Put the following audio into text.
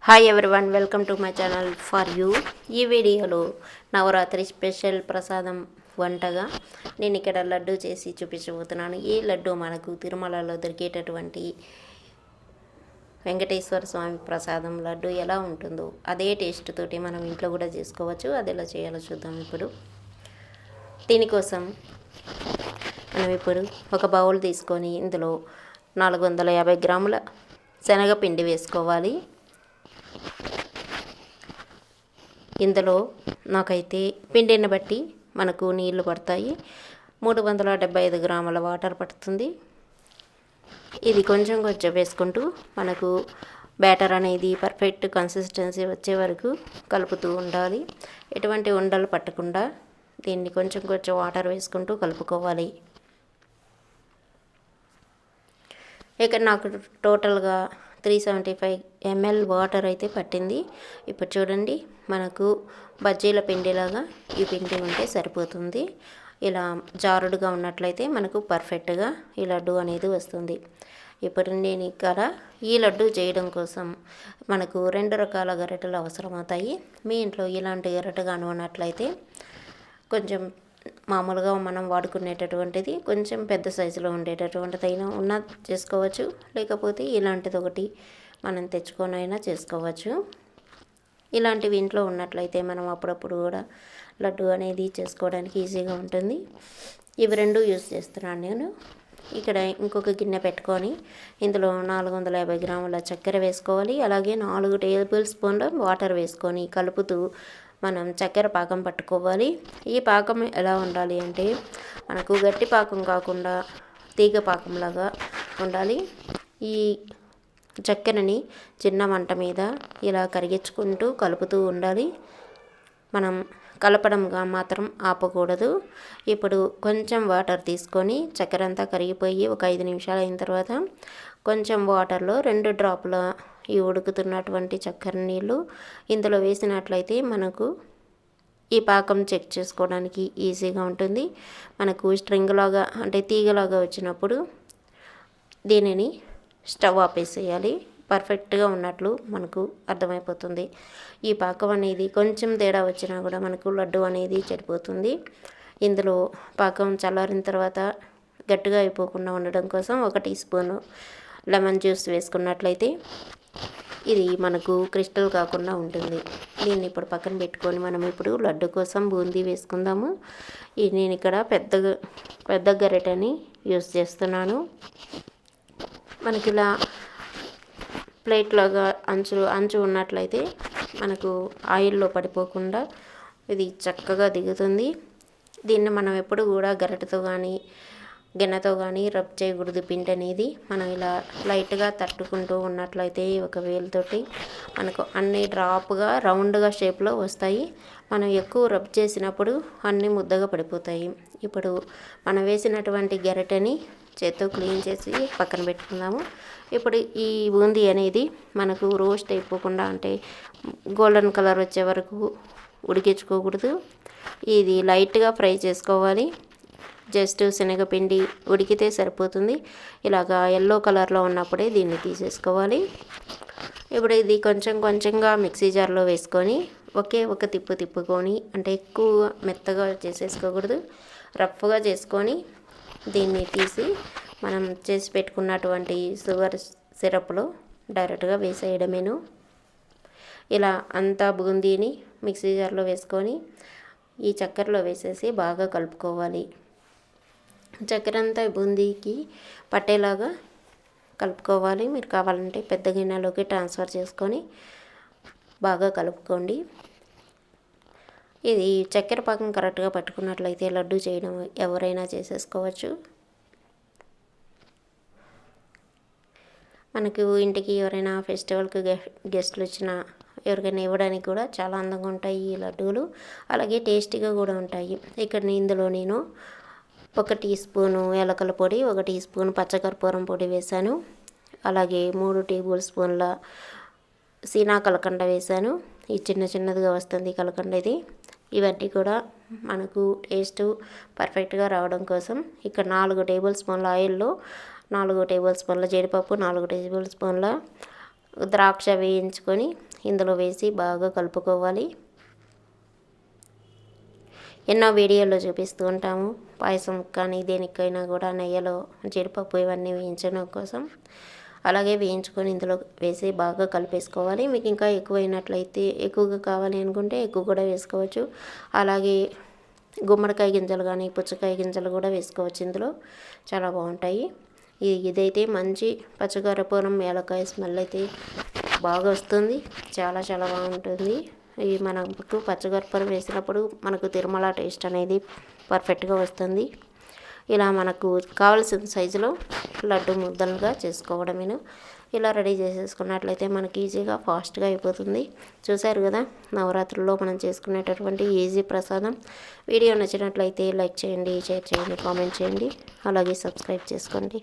Hi everyone, welcome to my channel for you. ఈ వీడియోలో Navratri special ప్రసాదం వంటగా నేను ఇక్కడ లడ్డు చేసి చూపించబోతున్నాను. ఈ లడ్డు మనకు తిరుమలలో దొరికేటటువంటి వెంకటేశ్వర స్వామి ప్రసాదం లడ్డు ఎలా ఉంటుందో అదే టేస్ట్ తోటి మనం ఇంట్లో కూడా చేసుకోవచ్చు. అది ఎలా చేయాలో చూద్దాం. ఇప్పుడు దీనికోసం మనం ఇప్పుడు ఒక బౌల్ తీసుకొని ఇందులో 450 గ్రాముల శనగపిండి వేసుకోవాలి. ఇందులో నాకైతే పిండిని బట్టి మనకు నీళ్లు పడతాయి. 375 గ్రాముల వాటర్ పడుతుంది. ఇది కొంచెం కొంచెం వేసుకుంటూ మనకు బ్యాటర్ అనేది పర్ఫెక్ట్ కన్సిస్టెన్సీ వచ్చే వరకు కలుపుతూ ఉండాలి. ఎటువంటి ఉండలు పట్టకుండా దీన్ని కొంచెం కొంచెం వాటర్ వేసుకుంటూ కలుపుకోవాలి. ఇక నాకు టోటల్గా 375 ml వాటర్ అయితే పట్టింది. ఇప్పుడు చూడండి, మనకు బజ్జీల పిండిలాగా ఈ పిండి ఉంటే సరిపోతుంది. ఇలా జారుడుగా ఉన్నట్లయితే మనకు పర్ఫెక్ట్గా ఈ లడ్డు అనేది వస్తుంది. ఇప్పుడు నేను ఇక్కడ ఈ లడ్డు చేయడం కోసం మనకు 2 రకాల గరిటెలు అవసరమవుతాయి. మీ ఇంట్లో ఇలాంటి గరిటె ఉన్నట్లయితే కొంచెం మామూలుగా మనం వాడుకునేటటువంటిది కొంచెం పెద్ద సైజులో ఉండేటటువంటిది అయినా ఉన్న చేసుకోవచ్చు. లేకపోతే ఇలాంటిది ఒకటి మనం తెచ్చుకొని అయినా చేసుకోవచ్చు. ఇలాంటివి ఇంట్లో ఉన్నట్లయితే మనం అప్పుడప్పుడు కూడా లడ్డు అనేది చేసుకోవడానికి ఈజీగా ఉంటుంది. ఇవి 2 యూజ్ చేస్తున్నాను నేను. ఇక్కడ ఇంకొక గిన్నె పెట్టుకొని ఇందులో 450 గ్రాముల చక్కెర వేసుకోవాలి. అలాగే 4 టేబుల్ స్పూన్ల వాటర్ వేసుకొని కలుపుతూ మనం చక్కెర పాకం పట్టుకోవాలి. ఈ పాకం ఎలా ఉండాలి అంటే మనకు గట్టి పాకం కాకుండా తీగ పాకంలాగా ఉండాలి. ఈ చక్కెరని చిన్న మంట మీద ఇలా కరిగించుకుంటూ కలుపుతూ ఉండాలి. మనం కలపడంగా మాత్రం ఆపకూడదు. ఇప్పుడు కొంచెం వాటర్ తీసుకొని చక్కెర అంతా కరిగిపోయి ఒక 5 నిమిషాలు అయిన తర్వాత కొంచెం వాటర్లో 2 డ్రాపుల ఈ ఉడుకుతున్నటువంటి చక్కెర నీళ్ళు ఇందులో వేసినట్లయితే మనకు ఈ పాకం చెక్ చేసుకోవడానికి ఈజీగా ఉంటుంది. మనకు స్ట్రింగ్ లాగా అంటే తీగలాగా వచ్చినప్పుడు దీనిని స్టవ్ ఆపేసేయాలి. పర్ఫెక్ట్గా ఉన్నట్లు మనకు అర్థమైపోతుంది. ఈ పాకం అనేది కొంచెం తేడా వచ్చినా కూడా మనకు లడ్డు అనేది చెడిపోతుంది. ఇందులో పాకం చల్లారిన తర్వాత గట్టిగా అయిపోకుండా ఉండడం కోసం 1 టీ స్పూను లెమన్ జ్యూస్ వేసుకున్నట్లయితే ఇది మనకు క్రిస్టల్ కాకుండా ఉంటుంది. దీన్ని ఇప్పుడు పక్కన పెట్టుకొని మనం ఇప్పుడు లడ్డు కోసం బూందీ వేసుకుందాము. ఇది నేను ఇక్కడ పెద్ద గరిటెని యూస్ చేస్తున్నాను. మనకి ఇలా ప్లేట్ లాగా అంచు ఉన్నట్లయితే మనకు ఆయిల్లో పడిపోకుండా ఇది చక్కగా దిగుతుంది. దీన్ని మనం ఎప్పుడు కూడా గరిటెతో కానీ గిన్నెతో కానీ రబ్ చేయకూడదు. పిండి అనేది మనం ఇలా లైట్గా తట్టుకుంటూ ఉన్నట్లయితే ఒక వేలుతోటి మనకు అన్ని డ్రాప్గా రౌండ్గా షేప్లో వస్తాయి. మనం ఎక్కువ రబ్ చేసినప్పుడు అన్నీ ముద్దగా పడిపోతాయి. ఇప్పుడు మనం వేసినటువంటి గరిటెని చేత్తో క్లీన్ చేసి పక్కన పెట్టుకుందాము. ఇప్పుడు ఈ బూందీ అనేది మనకు రోస్ట్ అయిపోకుండా అంటే గోల్డెన్ కలర్ వచ్చే వరకు ఉడికించుకోకూడదు. ఇది లైట్గా ఫ్రై చేసుకోవాలి. జస్ట్ శనగపిండి ఉడికితే సరిపోతుంది. ఇలాగా ఎల్లో కలర్లో ఉన్నప్పుడే దీన్ని తీసేసుకోవాలి. ఇప్పుడు ఇది కొంచెం కొంచెంగా మిక్సీ జార్లో వేసుకొని ఒక తిప్పుకొని అంటే ఎక్కువ మెత్తగా చేసేసుకోకూడదు, రఫ్గా చేసుకొని దీన్ని తీసి మనం చేసి పెట్టుకున్నటువంటి షుగర్ సిరప్లో డైరెక్ట్గా వేసేయడమేను. ఇలా అంతా బూందీని మిక్సీ జార్లో వేసుకొని ఈ చక్కెరలో వేసేసి బాగా కలుపుకోవాలి. చక్కెర అంతా బూందీకి పట్టేలాగా కలుపుకోవాలి. మీరు కావాలంటే పెద్ద గిన్నెలోకి ట్రాన్స్ఫర్ చేసుకొని బాగా కలుపుకోండి. ఇది చక్కెర పాకం కరెక్ట్గా పట్టుకున్నట్లయితే లడ్డు చేయడం ఎవరైనా చేసేసుకోవచ్చు. మనకు ఇంటికి ఎవరైనా ఫెస్టివల్కి గెస్ట్లు వచ్చినా ఎవరికైనా ఇవ్వడానికి కూడా చాలా అందంగా ఉంటాయి ఈ లడ్డూలు. అలాగే టేస్టీగా కూడా ఉంటాయి. ఇక్కడ ఇందులో నేను 1 టీ స్పూను యాలకుల పొడి, 1 టీ స్పూన్ పచ్చకర్పూరం పొడి వేశాను. అలాగే 3 టేబుల్ స్పూన్ల సీనా కలకండ వేశాను. ఈ చిన్నదిగా వస్తుంది కలకండ ఇది. ఇవన్నీ కూడా మనకు టేస్ట్ పర్ఫెక్ట్గా రావడం కోసం ఇక్కడ 4 టేబుల్ స్పూన్ల ఆయిల్లో 4 టేబుల్ స్పూన్ల జీడిపప్పు, 4 టేబుల్ స్పూన్ల ద్రాక్ష వేయించుకొని ఇందులో వేసి బాగా కలుపుకోవాలి. ఎన్నో వీడియోల్లో చూపిస్తూ ఉంటాము పాయసం కానీ దేనికైనా కూడా నెయ్యిలో జీడిపప్పు ఇవన్నీ వేయించడం కోసం. అలాగే వేయించుకొని ఇందులో వేసి బాగా కలిపేసుకోవాలి. మీకు ఇంకా ఎక్కువైనట్లయితే ఎక్కువగా కావాలి అనుకుంటే ఎక్కువ కూడా వేసుకోవచ్చు. అలాగే గుమ్మడికాయ గింజలు కానీ పుచ్చకాయ గింజలు కూడా వేసుకోవచ్చు. ఇందులో చాలా బాగుంటాయి. ఇదైతే మంచి పచ్చకర్పూరం ఏలకాయ స్మెల్ అయితే బాగా వస్తుంది. చాలా చాలా బాగుంటుంది. ఈ మనకు పచ్చకర్పూరం వేసినప్పుడు మనకు తిరుమల టేస్ట్ అనేది పర్ఫెక్ట్గా వస్తుంది. ఇలా మనకు కావలసిన సైజులో లడ్డు ముద్దలుగా చేసుకోవడమేను. ఇలా రెడీ చేసేసుకున్నట్లయితే మనకి ఈజీగా ఫాస్ట్గా అయిపోతుంది. చూశారు కదా, నవరాత్రుల్లో మనం చేసుకునేటటువంటి ఈజీ ప్రసాదం. వీడియో నచ్చినట్లయితే లైక్ చేయండి, షేర్ చేయండి, కామెంట్ చేయండి, అలాగే సబ్స్క్రైబ్ చేసుకోండి.